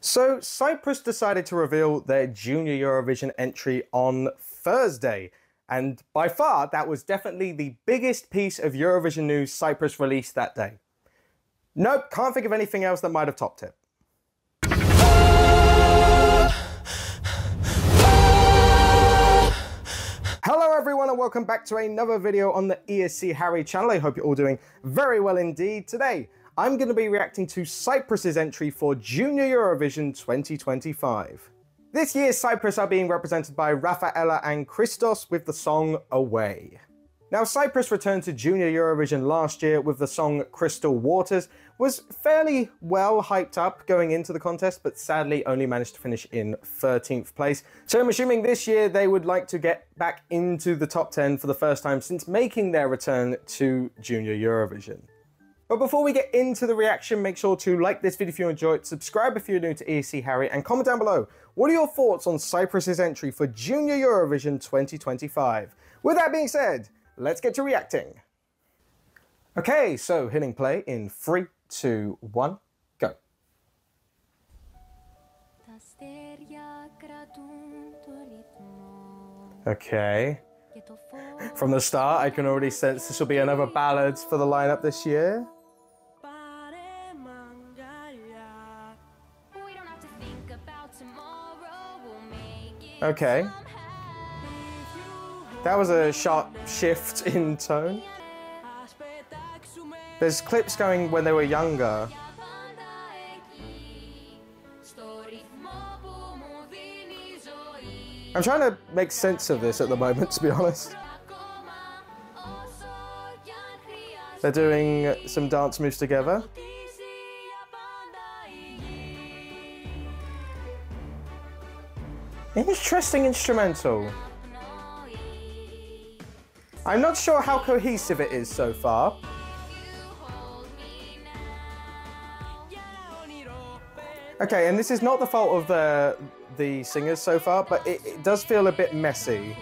So Cyprus decided to reveal their Junior Eurovision entry on Thursday. And by far, that was definitely the biggest piece of Eurovision news Cyprus released that day. Nope, can't think of anything else that might have topped it. Hello everyone and welcome back to another video on the ESC Harry channel. I hope you're all doing very well indeed. Today, I'm going to be reacting to Cyprus's entry for Junior Eurovision 2025. This year, Cyprus are being represented by Rafaella and Christos with the song Away. Now, Cyprus returned to Junior Eurovision last year with the song Crystal Waters, was fairly well hyped up going into the contest, but sadly only managed to finish in 13th place. So I'm assuming this year they would like to get back into the top 10 for the first time since making their return to Junior Eurovision. But before we get into the reaction, make sure to like this video if you enjoyed, subscribe if you're new to ESC Harry, and comment down below, what are your thoughts on Cyprus's entry for Junior Eurovision 2025? With that being said, let's get to reacting. Okay, so hitting play in 3, 2, 1, go. Okay. From the start, I can already sense this will be another ballad for the lineup this year. Okay. That was a sharp shift in tone. There's clips going when they were younger. I'm trying to make sense of this at the moment, to be honest. They're doing some dance moves together. Interesting instrumental. I'm not sure how cohesive it is so far. Okay, and this is not the fault of the singers so far, but it does feel a bit messy.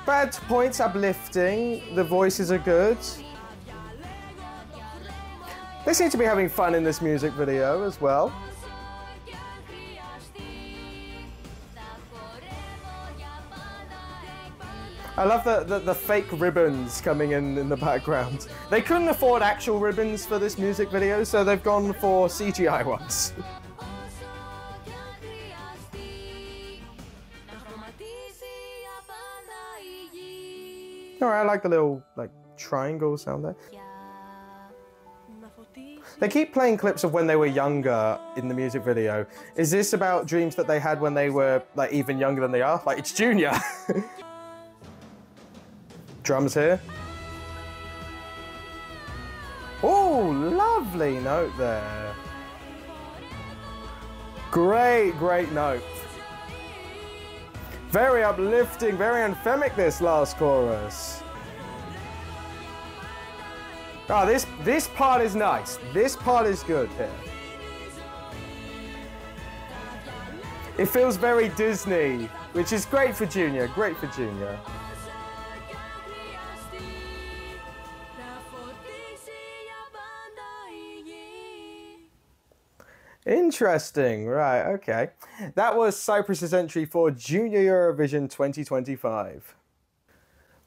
Bad points, uplifting, the voices are good. They seem to be having fun in this music video as well. I love the fake ribbons coming in the background. They couldn't afford actual ribbons for this music video, so they've gone for CGI ones. Alright, I like the little triangle sound there. They keep playing clips of when they were younger in the music video. Is this about dreams that they had when they were even younger than they are? Like, it's Junior! Drums here. Oh, lovely note there. Great note. Very uplifting, very anthemic this last chorus. Oh, this part is nice. This part is good here. It feels very Disney, which is great for Junior, great for Junior. Interesting, right, okay. That was Cyprus's entry for Junior Eurovision 2025.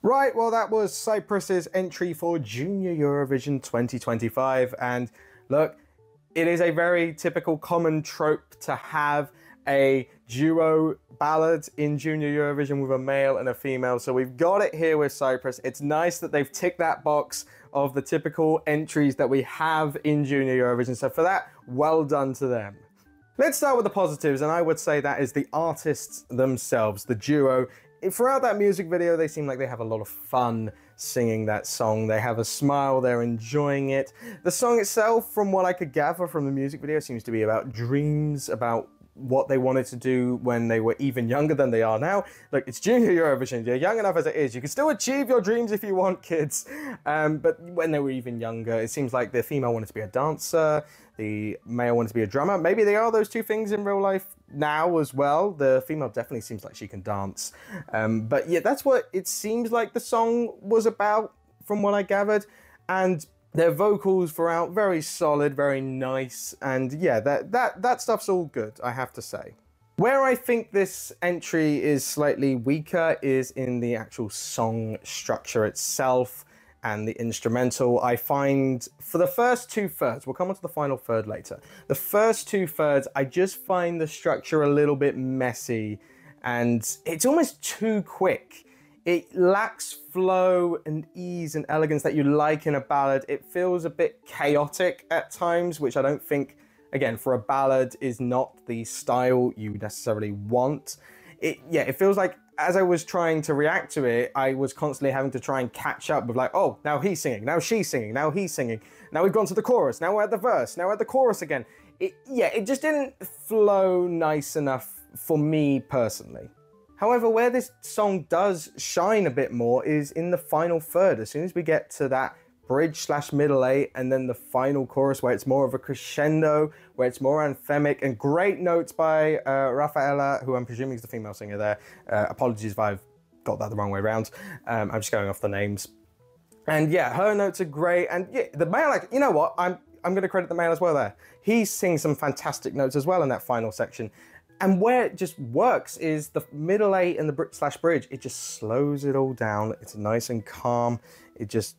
Right, well that was Cyprus's entry for Junior Eurovision 2025, and look, it is a very typical common trope to have a duo ballad in Junior Eurovision with a male and a female, so we've got it here with Cyprus. It's nice that they've ticked that box of the typical entries that we have in Junior Eurovision, so for that, well done to them. Let's start with the positives, and I would say that is the artists themselves, the duo. Throughout that music video, they seem like they have a lot of fun singing that song. They have a smile, they're enjoying it. The song itself, from what I could gather from the music video, seems to be about dreams, about what they wanted to do when they were even younger than they are now. Look, it's Junior Eurovision. You're young enough as it is. You can still achieve your dreams if you want, kids. But when they were even younger, it seems like the female wanted to be a dancer, the male wanted to be a drummer. Maybe they are those two things in real life now as well. The female definitely seems like she can dance. But yeah, that's what it seems like the song was about from what I gathered. And Their vocals throughout, very solid, very nice, and yeah, that stuff's all good, I have to say. Where I think this entry is slightly weaker is in the actual song structure itself and the instrumental. I find for the first 2/3, we'll come on to the final third later, the first 2/3, I just find the structure a little bit messy and it's almost too quick. It lacks flow and ease and elegance that you like in a ballad. It feels a bit chaotic at times, which I don't think, again, for a ballad is not the style you necessarily want. It feels like as I was trying to react to it, I was constantly having to try and catch up with like, oh, now he's singing, now she's singing, now he's singing. Now we've gone to the chorus, now we're at the verse, now we're at the chorus again. It just didn't flow nice enough for me personally. However, where this song does shine a bit more is in the final third. As soon as we get to that bridge/middle eight and then the final chorus where it's more of a crescendo, where it's more anthemic and great notes by Rafaella, who I'm presuming is the female singer there. Apologies if I've got that the wrong way around. I'm just going off the names. And yeah, her notes are great. And yeah, the male, like, you know what? I'm going to credit the male as well there. He sings some fantastic notes as well in that final section. And where it just works is the middle eight and the bridge. It just slows it all down. It's nice and calm. It just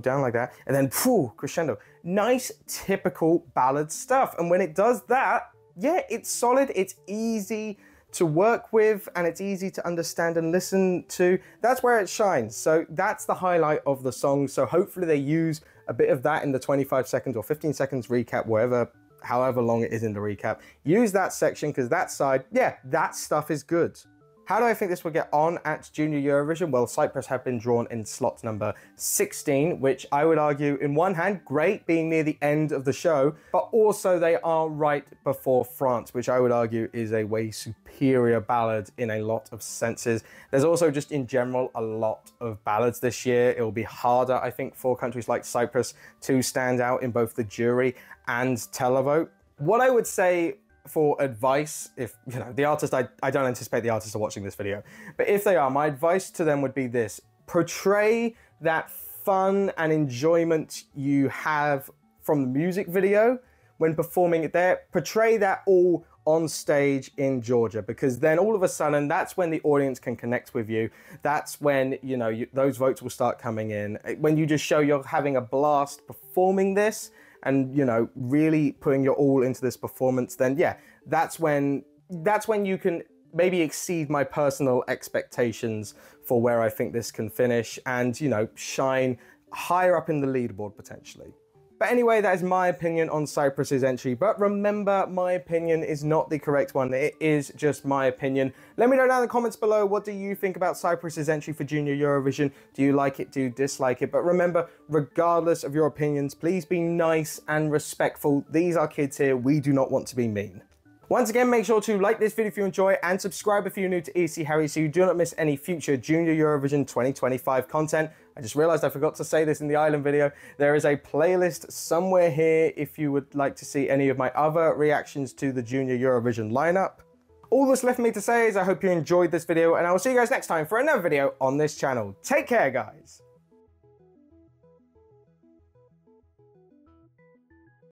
down like that. And then crescendo. Nice, typical ballad stuff. And when it does that, yeah, it's solid. It's easy to work with and it's easy to understand and listen to. That's where it shines. So that's the highlight of the song. So hopefully they use a bit of that in the 25 seconds or 15 seconds recap, however long it is in the recap. Use that section because that side, yeah, that stuff is good. How do I think this will get on at Junior Eurovision? Well, Cyprus have been drawn in slot number 16, which I would argue, in one hand, great being near the end of the show, but also they are right before France, which I would argue is a way superior ballad in a lot of senses. There's also just in general a lot of ballads this year. It will be harder, I think, for countries like Cyprus to stand out in both the jury and televote. What I would say for advice, if you know the artist, I don't anticipate the artists are watching this video, but if they are, my advice to them would be this: portray that fun and enjoyment you have from the music video when performing it there. Portray that all on stage in Georgia, because then all of a sudden that's when the audience can connect with you. That's when those votes will start coming in. When you just show you're having a blast performing this and really putting your all into this performance, then yeah, that's when you can maybe exceed my personal expectations for where I think this can finish and shine higher up in the leaderboard potentially. But anyway, that is my opinion on Cyprus's entry. But remember, my opinion is not the correct one. It is just my opinion. Let me know down in the comments below, what do you think about Cyprus's entry for Junior Eurovision? Do you like it? Do you dislike it? But remember, regardless of your opinions, please be nice and respectful. These are kids here. We do not want to be mean. Once again, make sure to like this video if you enjoy and subscribe if you're new to EC Harry so you do not miss any future Junior Eurovision 2025 content. I just realized I forgot to say this in the island video. There is a playlist somewhere here if you would like to see any of my other reactions to the Junior Eurovision lineup. All that's left for me to say is I hope you enjoyed this video and I will see you guys next time for another video on this channel. Take care, guys.